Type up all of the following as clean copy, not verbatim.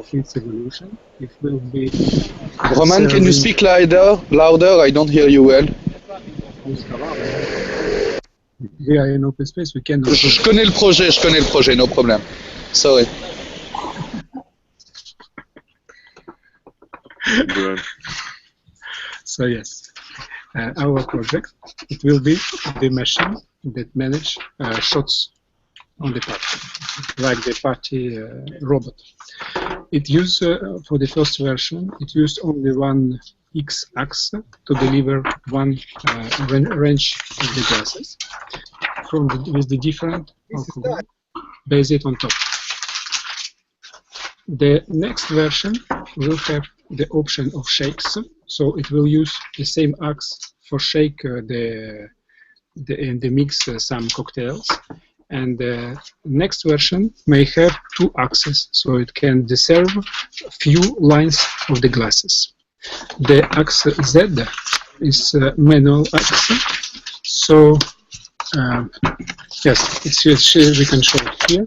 of its evolution. It will be. Roman, can you speak louder? I don't hear you well. We are in open space. We can. Je connais le projet, no problem. Sorry. So yes, our project, it will be the machine that manage shots on the party, like the party robot. It used, for the first version, it used only one X-axis to deliver one range of the glasses with the different alcohol based on top. The next version will have the option of shakes, so it will use the same axe for shake the mix some cocktails. And the next version may have two axes, so it can deserve few lines of the glasses. The axe Z is manual axe, so yes, we can show it here.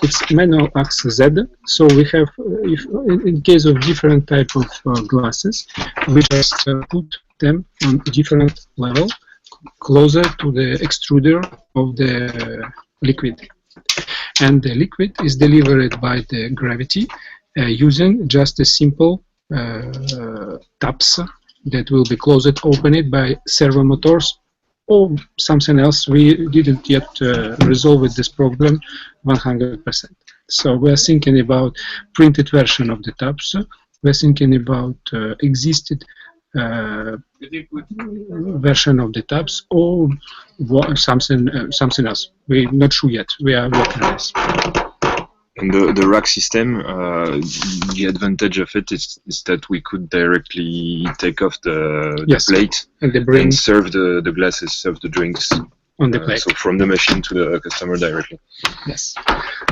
It's manual axe Z, so we have, if in case of different type of glasses, we just put them on different level, closer to the extruder of the liquid. And the liquid is delivered by the gravity using just a simple taps that will be closed, opened by servo motors or something else. We didn't yet resolve this problem 100%. So we're thinking about printed version of the taps. We're thinking about existed version of the taps or something else. We're not sure yet. We are working on this. And the rack system, the advantage of it is that we could directly take off the plate and serve the glasses, serve the drinks on the plate. So from the machine to the customer directly. Yes.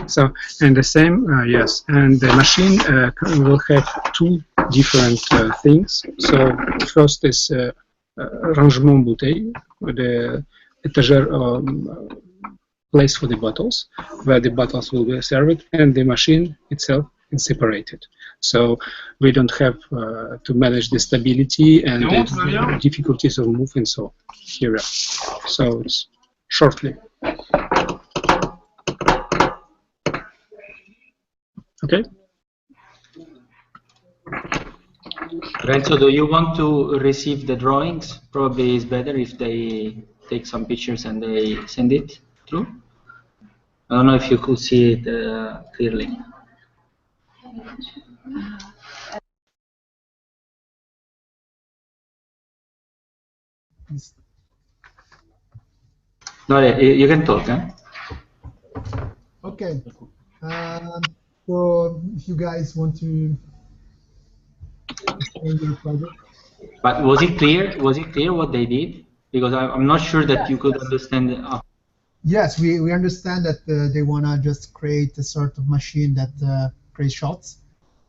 So, and the same, yes. And the machine will have two different things. So first is rangement bouteille, the étagère place for the bottles, where the bottles will be served, and the machine itself is separated. So we don't have to manage the stability and the difficulties of moving. So here, so it's shortly. Okay. Renzo, do you want to receive the drawings? Probably it's better if they take some pictures and they send it through. I don't know if you could see it clearly. No, you can talk, huh? Okay. So if you guys want to explain your project. But was it clear? Was it clear what they did? Because I'm not sure that you could understand it. Yes, we understand that they want to just create a sort of machine that creates shots.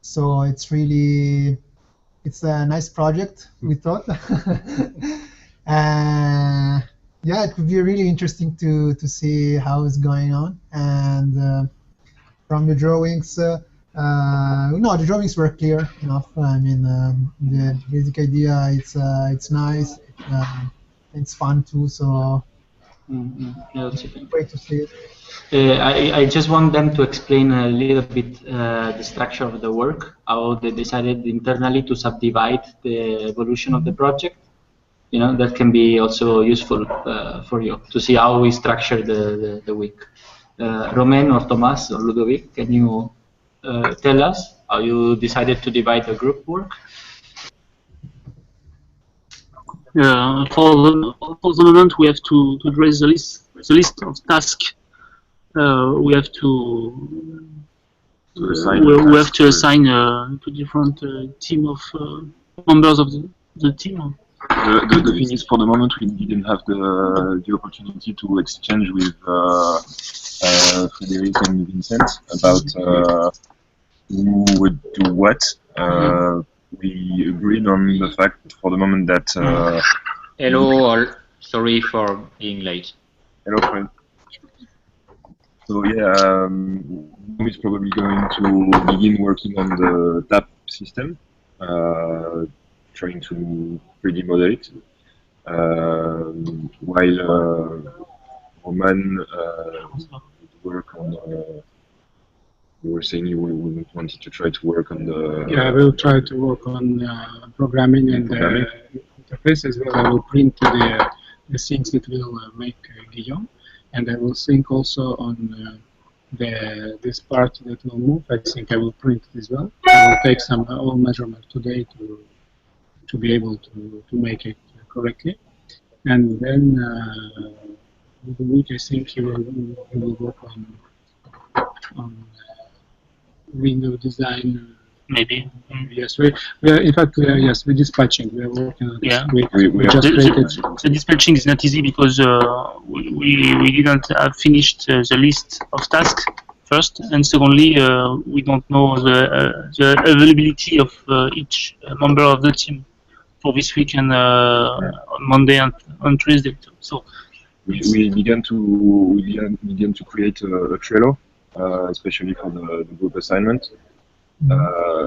So it's a nice project, we thought. Yeah, it would be really interesting to see how it's going on. And from the drawings, no, the drawings were clear enough. I mean, the basic idea, it's nice, it's fun too. So. Yeah, wait to see it. I just want them to explain a little bit the structure of the work, how they decided internally to subdivide the evolution of the project. You know, that can be also useful for you to see how we structure the week. Romain or Thomas or Ludovic, can you tell us how you decided to divide the group work? For the moment, we have to address the list of tasks. We have to assign to different team of members of the team. The thing is, for the moment, we didn't have the opportunity to exchange with Frédéric and Vincent about who would do what. We agreed on the fact for the moment that... Hello all, sorry for being late. Hello friend. So yeah, is probably going to begin working on the TAP system, trying to 3D model it, while Roman work on. You were saying you wanted to try to work on the. Yeah, I will try to work on programming and interface as well. I will print the things that will make Guillaume, and I will think also on this part that will move. I think I will print it as well. I will take some all measurements today to be able to make it correctly, and then the week I think he will work on window design. Maybe. Yes, we are, in fact, yes, we're dispatching. We are working on this. Yeah. We just created. The dispatching is not easy because we didn't have finished the list of tasks first, and secondly, we don't know the availability of each member of the team for this week and on Monday and on Tuesday. So we began to create a Trello, especially for the group assignment.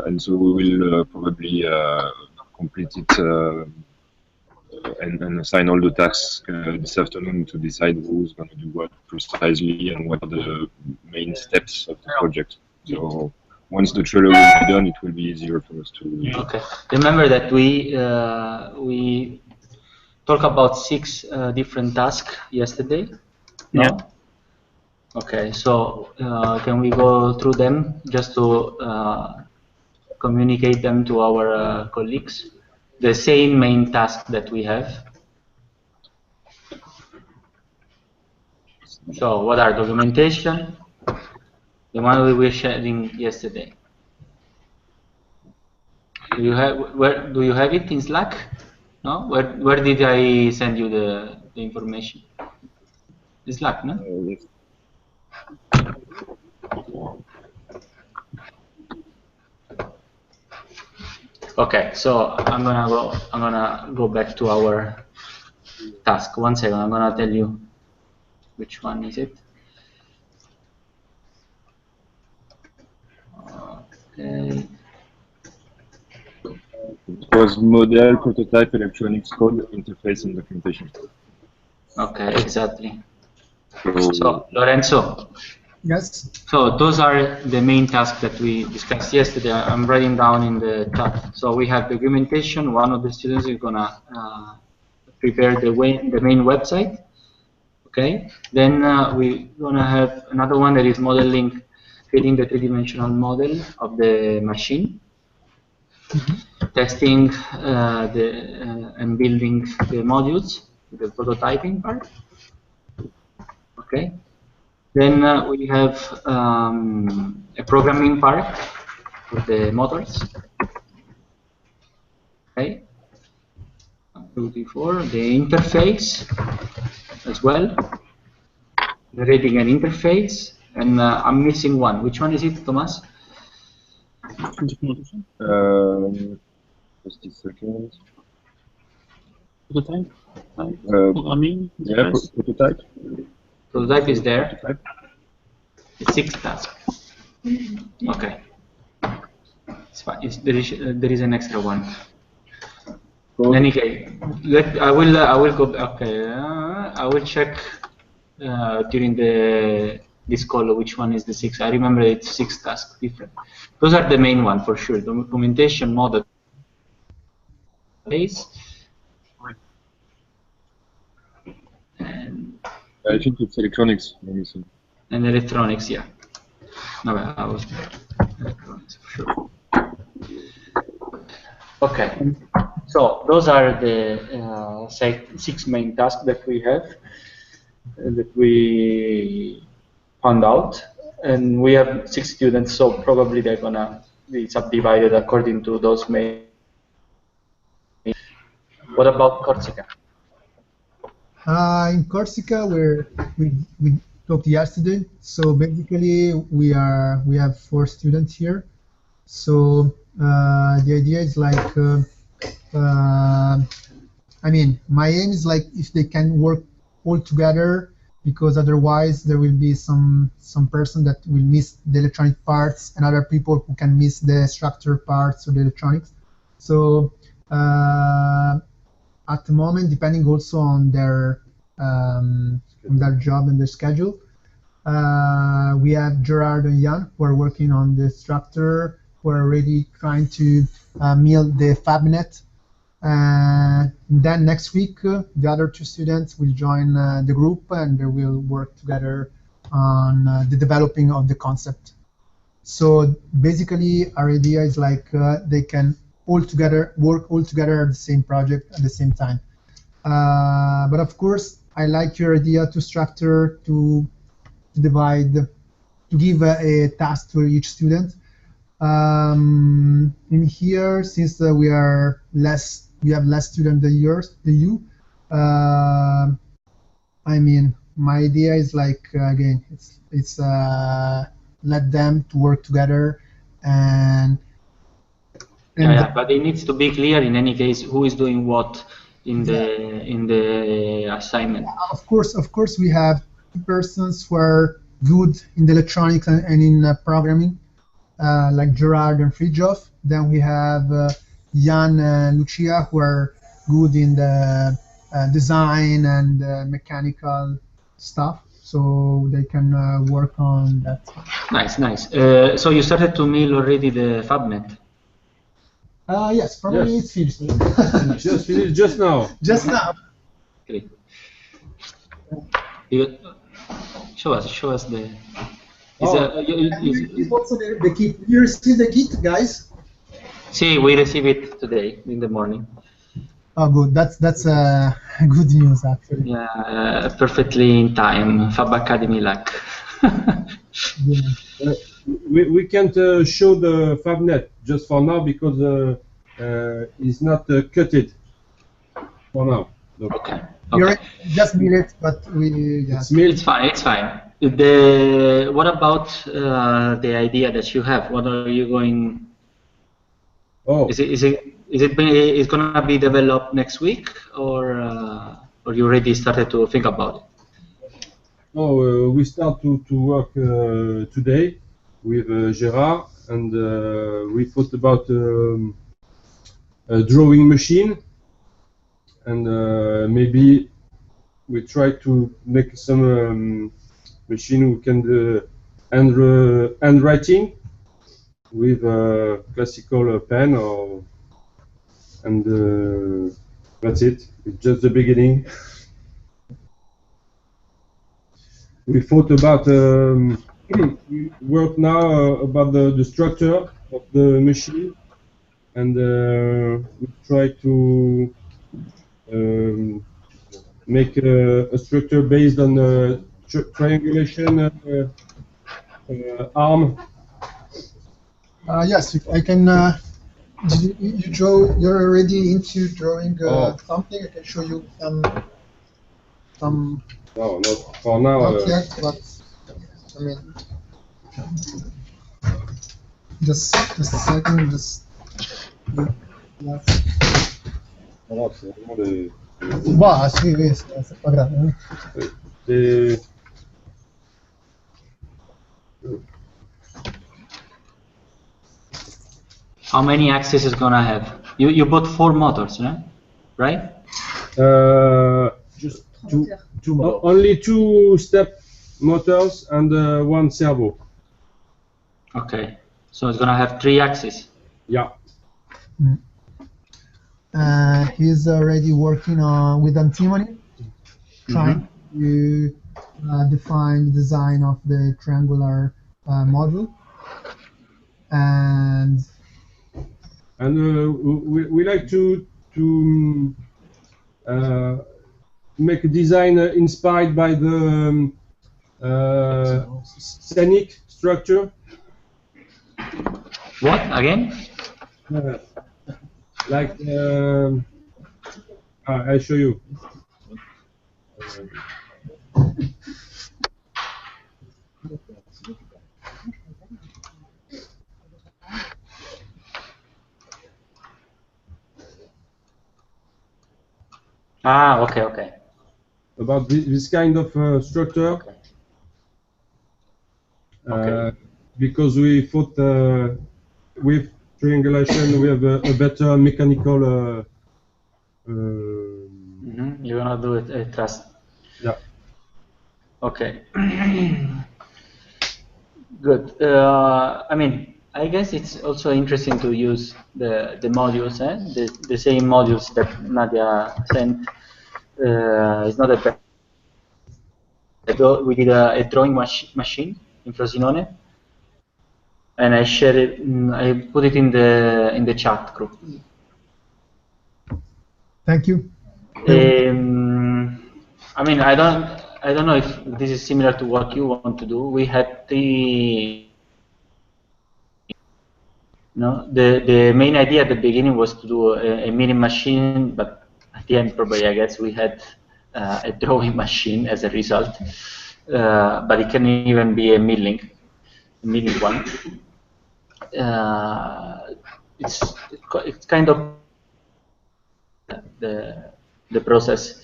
And so we will probably complete it and assign all the tasks this afternoon to decide who's going to do what precisely and what are the main steps of the project. So once the Trello will be done, it will be easier for us to. Okay. Remember that we talked about 6 different tasks yesterday. No? Yeah. Okay, so can we go through them just to communicate them to our colleagues? The same main task that we have. So what are documentation? The one we were sharing yesterday. Do you have it in Slack? No? Where did I send you the information? In Slack, no? Yes. Okay, so I'm gonna go back to our task. 1 second, I'm gonna tell you which one is it. Okay. It was model, prototype, electronics code, interface, and documentation. Okay, exactly. So Lorenzo. Yes. So those are the main tasks that we discussed yesterday. I'm writing down in the chat. So we have documentation. One of the students is gonna prepare the main website. Okay. Then we're gonna have another one that is modeling, creating the three-dimensional model of the machine, testing and building the modules, the prototyping part. Okay. Then we have a programming part for the motors. Okay. 1, 2, 3, 4. The interface as well. Generating an interface, and I'm missing one. Which one is it, Thomas? Just a second. Prototype. Programming. Yeah, prototype. Prototype is there. The 6th task. Okay. It's fine. There is an extra one. In any case, I will go. Okay. I will check during this call which one is the 6th. I remember it's 6 tasks different. Those are the main one for sure. Documentation, model, base. And I think it's electronics. And electronics, yeah. No, I was electronics for sure. Okay, so those are the 6 main tasks that we have, that we found out, and we have 6 students, so probably they're gonna be subdivided according to those main. What about Corsica? In Corsica, we talked yesterday. So basically, we have 4 students here. So the idea is like, I mean, my aim is like if they can work all together because otherwise there will be some person that will miss the electronic parts and other people who can miss the structure parts of the electronics. So at the moment, depending also on their job and their schedule, we have Gerard and Jan who are working on the structure, who are already trying to mill the FabNet. Then next week, the other two students will join the group and they will work together on the developing of the concept. So basically, our idea is like they can work all together at the same project at the same time. But of course, I like your idea to structure, to divide, to give a task to each student. In here, since we have less students than you. I mean, my idea is like again, it's let them to work together and yeah, but it needs to be clear in any case who is doing what in the assignment. Of course, we have two persons who are good in the electronics and in programming, like Gerard and Fridjof. Then we have Jan and Lucia, who are good in the design and mechanical stuff, so they can work on that. Nice. So you started to mill already the FabNet? Yes, probably it's finished. Just finished just now. Just now. Great. Show us the. Also the kit. You received the kit, guys? See, we received it today in the morning. Oh, good. That's good news, actually. Yeah, perfectly in time. Fab Academy luck. Yeah. We can't show the FabNet just for now because it's not cutted for now. Okay. Just mill it, but It's fine. What about the idea that you have? What are you going? Oh. Is gonna be developed next week, or you already started to think about it? Oh, we start to work today with Gerard, and we thought about a drawing machine, and maybe we try to make some machine who can do handwriting with a classical pen, and that's it. It's just the beginning. We thought about we work now about the structure of the machine, and we try to make a structure based on triangulation arm. Yes, I can. You're already into drawing something. I can show you some. No, not for now. Not yet, but I mean, just a second. Bah, sì, c'est pas grave. How many axes is gonna have? You bought 4 motors, right? Just two motors. Only 2 step motors and 1 servo. Okay, so it's gonna have 3 axes. Yeah. He's already working with antimony, trying to define the design of the triangular module, and we like to make a design inspired by the scenic structure. What again? Like I show you. Okay. about this kind of structure. Because we thought with triangulation we have a better mechanical. You're gonna do it a trust. Yeah. Okay. Good. I mean, I guess it's also interesting to use the modules, the same modules that Nadia sent. It's not a bad. We did a drawing machine in Frosinone, and I shared it. I put it in the chat group. Thank you. I mean, I don't know if this is similar to what you want to do. We had three. No, the main idea at the beginning was to do a mini machine, but at the end, probably, I guess we had a drawing machine as a result. But it can even be a milling one. It's kind of the process.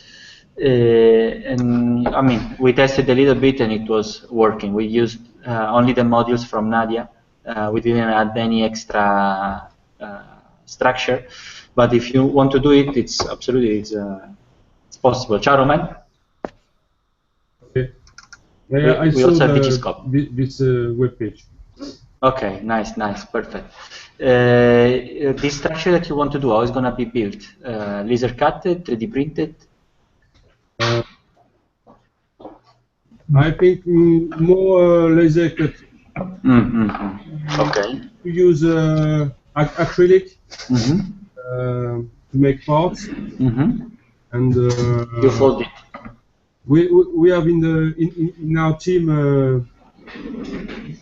And I mean, we tested a little bit and it was working. We used only the modules from Nadia. We didn't add any extra structure. But if you want to do it, it's absolutely it's possible. Ciao, Roman. Okay. Yeah, I saw this web page. Okay, nice, perfect. This structure that you want to do, how is going to be built? Laser cutted, 3D printed? I think more laser cut. Okay. We use acrylic to make parts, and you fold it. We have in our team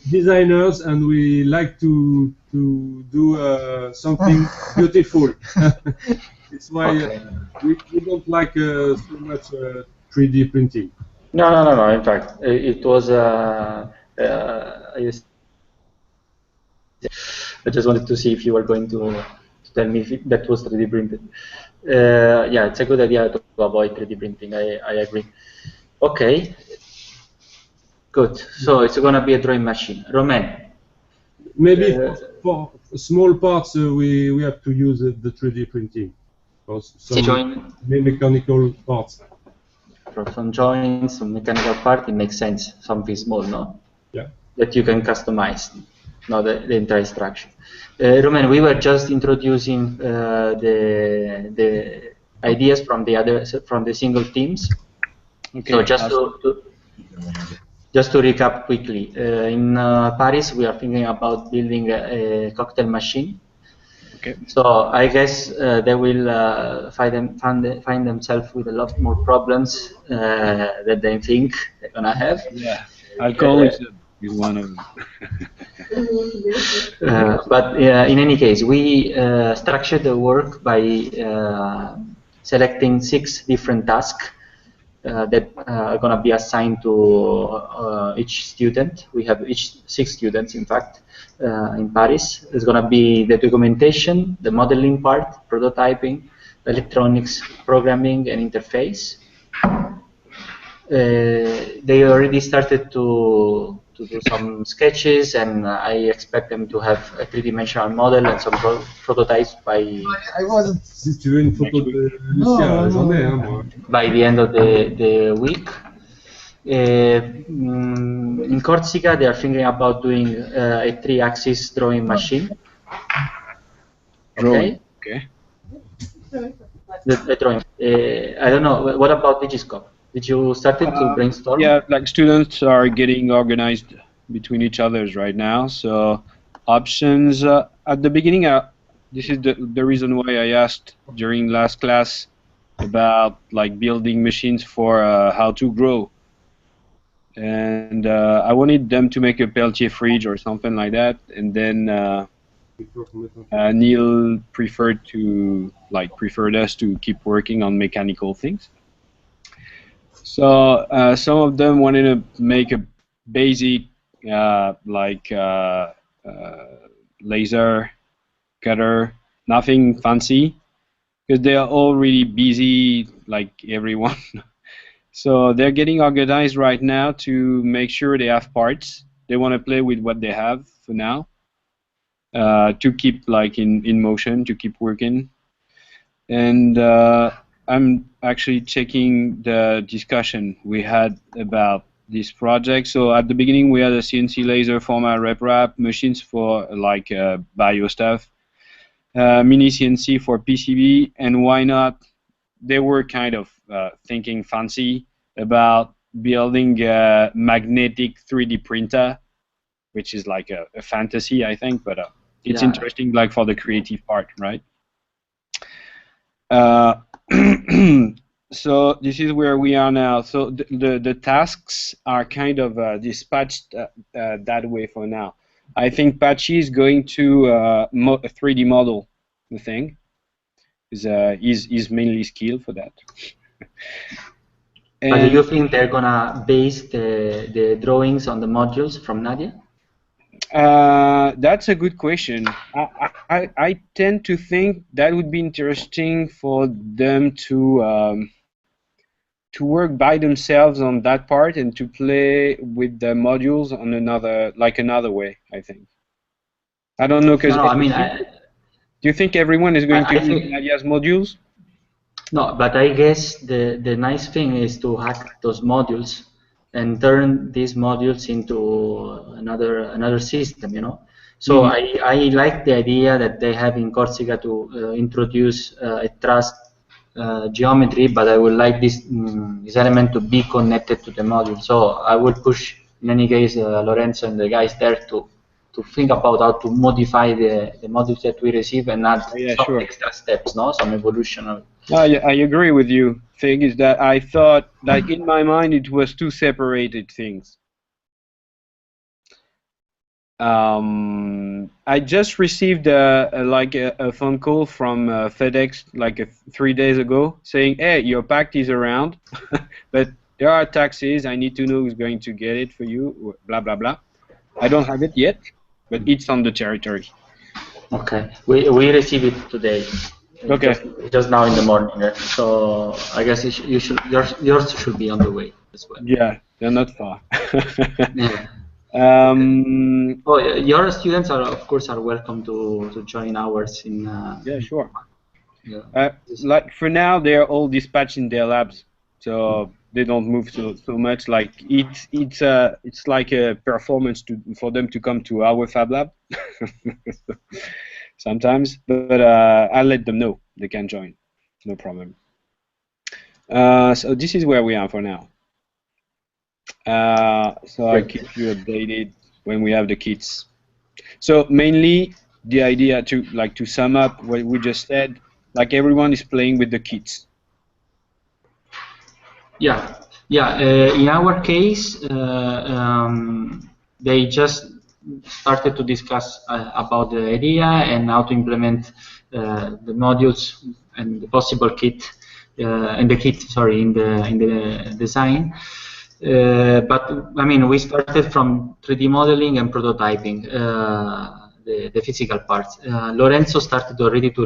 designers, and we like to do something beautiful. It's why we don't like so much 3D printing. No. In fact, it was. I just wanted to see if you were going to tell me if that was 3D printed. Yeah, it's a good idea to avoid 3D printing. I agree. Okay. Good. So it's going to be a drawing machine. Romain. Maybe for small parts we have to use the 3D printing for some mechanical parts. For some joints, some mechanical part, it makes sense. Something small, no? Yeah. That you can customize, not the entire structure. Romain, we were just introducing the ideas from the single teams. Okay. So just to recap quickly, in Paris we are thinking about building a cocktail machine. Okay. So I guess they will find themselves with a lot more problems that they think they're gonna have. Yeah, alcohol is one of them. But in any case, we structured the work by selecting 6 different tasks that are going to be assigned to each student. We have 6 students, in fact, in Paris. It's going to be the documentation, the modeling part, prototyping, electronics, programming, and interface. They already started to do some sketches, and I expect them to have a 3-dimensional model and some prototypes by. I wasn't. By the end of the week. In Corsica, they are thinking about doing a 3-axis drawing machine. Okay. Okay. The drawing. I don't know. What about Digiscope? Did you start to brainstorm? Yeah, like students are getting organized between each others right now. So options at the beginning. This is the reason why I asked during last class about like building machines for how to grow. And I wanted them to make a Peltier fridge or something like that, and then Neil preferred us to keep working on mechanical things. So some of them wanted to make a basic laser cutter, nothing fancy, because they are all really busy, like everyone. So they're getting organized right now to make sure they have parts. They want to play with what they have for now, to keep like in motion, to keep working. And I'm actually checking the discussion we had about this project. So at the beginning we had a CNC laser format rep wrap, machines for like bio stuff, mini CNC for PCB, and why not? They were kind of thinking fancy about building a magnetic 3D printer, which is like a fantasy, I think, but it's interesting, like for the creative part, right? So this is where we are now. So the tasks are kind of dispatched that way for now. I think Patchy is going to 3D model the thing. Is mainly skilled for that. But do you think they're gonna base the drawings on the modules from Nadia? That's a good question. I tend to think that would be interesting for them to work by themselves on that part and to play with the modules on another way. I think. I don't know, because no, I mean, do you think everyone is going to use Nadia's modules? No, but I guess the nice thing is to hack those modules and turn these modules into another system, you know. So I like the idea that they have in Corsica to introduce a trust geometry, but I would like this element to be connected to the module. So I would push, in any case, Lorenzo and the guys there to think about how to modify the modules that we receive and add some extra steps, no, some evolution of. I agree with you. Thing is that I thought, like in my mind, it was two separated things. I just received a phone call from FedEx like 3 days ago saying, "Hey, your pack is around, but there are taxes. I need to know who's going to get it for you." Blah blah blah. I don't have it yet, but it's on the territory. Okay, we received it today. Okay. Just now in the morning. So I guess yours should be on the way as well. Yeah, they're not far. Yeah. Your students of course are welcome to join ours in. Yeah, sure. Yeah. Like for now, they're all dispatched in their labs, so they don't move so much. Like it's like a performance for them to come to our Fab Lab sometimes, but I'll let them know they can join, no problem. So this is where we are for now. So I'll keep you updated when we have the kits. So mainly the idea to sum up what we just said, like everyone is playing with the kits. Yeah. In our case, they just started to discuss about the idea and how to implement the modules and the possible kit and the kit, sorry, in the design. But I mean, we started from 3D modeling and prototyping the physical parts. Lorenzo started already to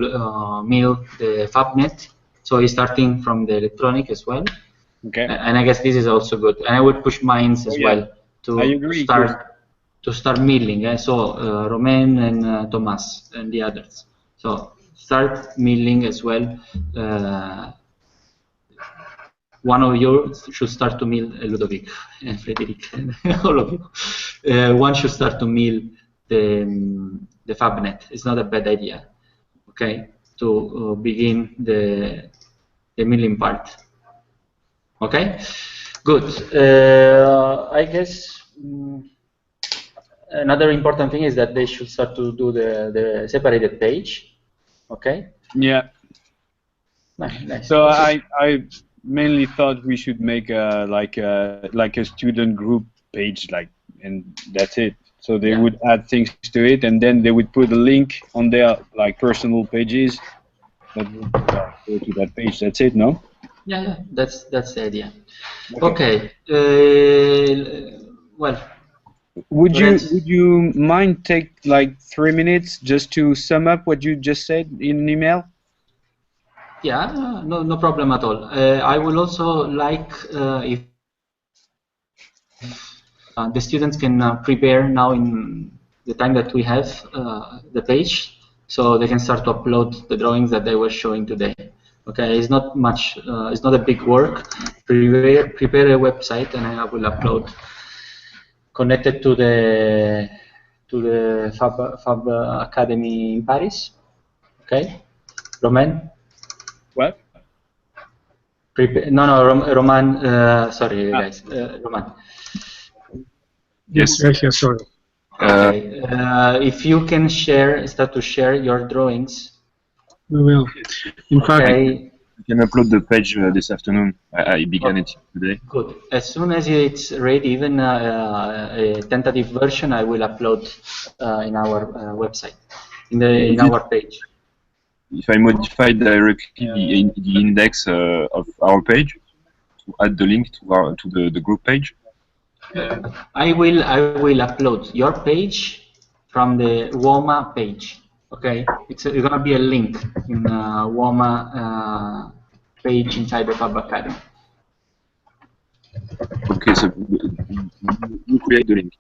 mill the FabNet, so he's starting from the electronic as well. Okay. And I guess this is also good. And I would push mines as well to start milling. So Romain and Thomas and the others. So start milling as well. One of you should start to mill, Ludovic and Frederic, all of you. One should start to mill the FabNet. It's not a bad idea, okay, to begin the milling part. Okay, good. I guess another important thing is that they should start to do the separated page. Okay. Yeah. Nice. So I mainly thought we should make like a student group page, and that's it. So they would add things to it, and then they would put a link on their personal pages that would go to that page. That's it, no? Yeah, that's the idea. Okay. Well. Would you mind take like 3 minutes just to sum up what you just said in an email? Yeah, no problem at all. I will also like if the students can prepare now in the time that we have the page, so they can start to upload the drawings that they were showing today. Okay, it's not much, it's not a big work. Prepare a website, and I will upload connected to the Fab Academy in Paris. Okay, Romain. What? Roman. Sorry, guys. Roman. Yes. Yes, sorry. Okay. If you can start to share your drawings. We will. In fact, I can upload the page this afternoon. I began it today. Good. As soon as it's ready, even a tentative version, I will upload in our website, in our page. If I modify directly the index of our page to add the link to the group page. I will upload your page from the WOMA page. Okay, it's gonna be a link in WOMA page inside the Fab Academy. Okay, so you create the link.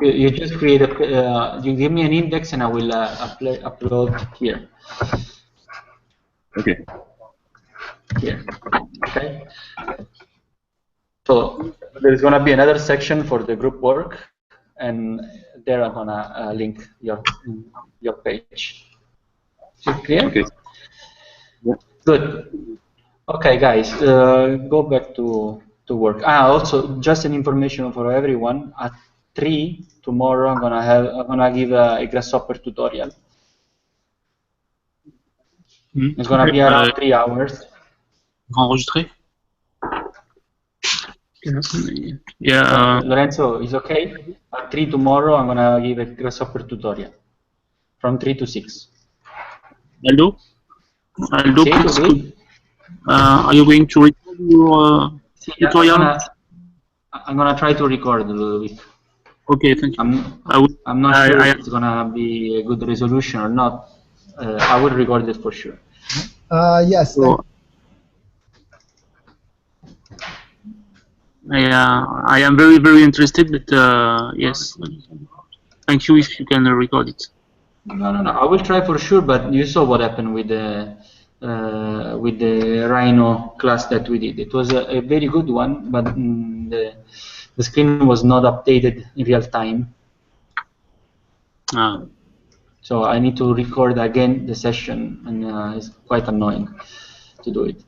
You just create a. You give me an index, and I will upload here. Okay. Here. Okay. So there's gonna be another section for the group work, and there I'm gonna link your page. Is it clear? Okay. Yeah. Good. Okay, guys, go back to work. Also, just an information for everyone. At 3 tomorrow, I'm gonna give a grasshopper tutorial. It's gonna be around 3 hours. Enregistré? Yeah. Lorenzo, is okay? At 3 tomorrow, I'm gonna give a grasshopper tutorial from 3 to 6. Aldo, please. Are you going to record your tutorial? I'm gonna try to record a little bit. Okay, thank you. I'm not sure if it's gonna be a good resolution or not. I will record it for sure. Yes. So, I am very, very interested, but yes, thank you if you can record it. No. I will try for sure, but you saw what happened with the Rhino class that we did. It was a very good one, but the screen was not updated in real time. So I need to record again the session, and it's quite annoying to do it.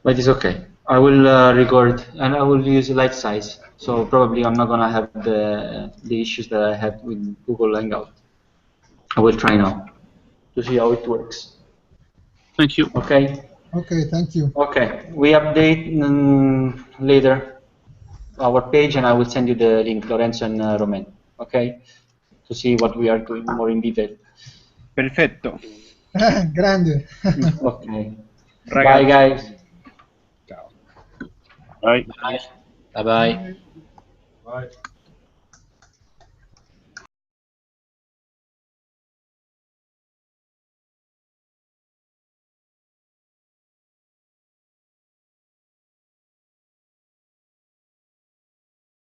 But it's okay. I will record, and I will use light size. So probably I'm not gonna have the issues that I had with Google Hangout. I will try now to see how it works. Thank you. Okay. Okay, thank you. Okay, we update later our page, and I will send you the link, Lorenzo and Romain. Okay, to see what we are doing more in detail. Perfetto. Grande. Okay. Ragazzi. Bye, guys. Ciao. Bye. Bye. Bye. Bye.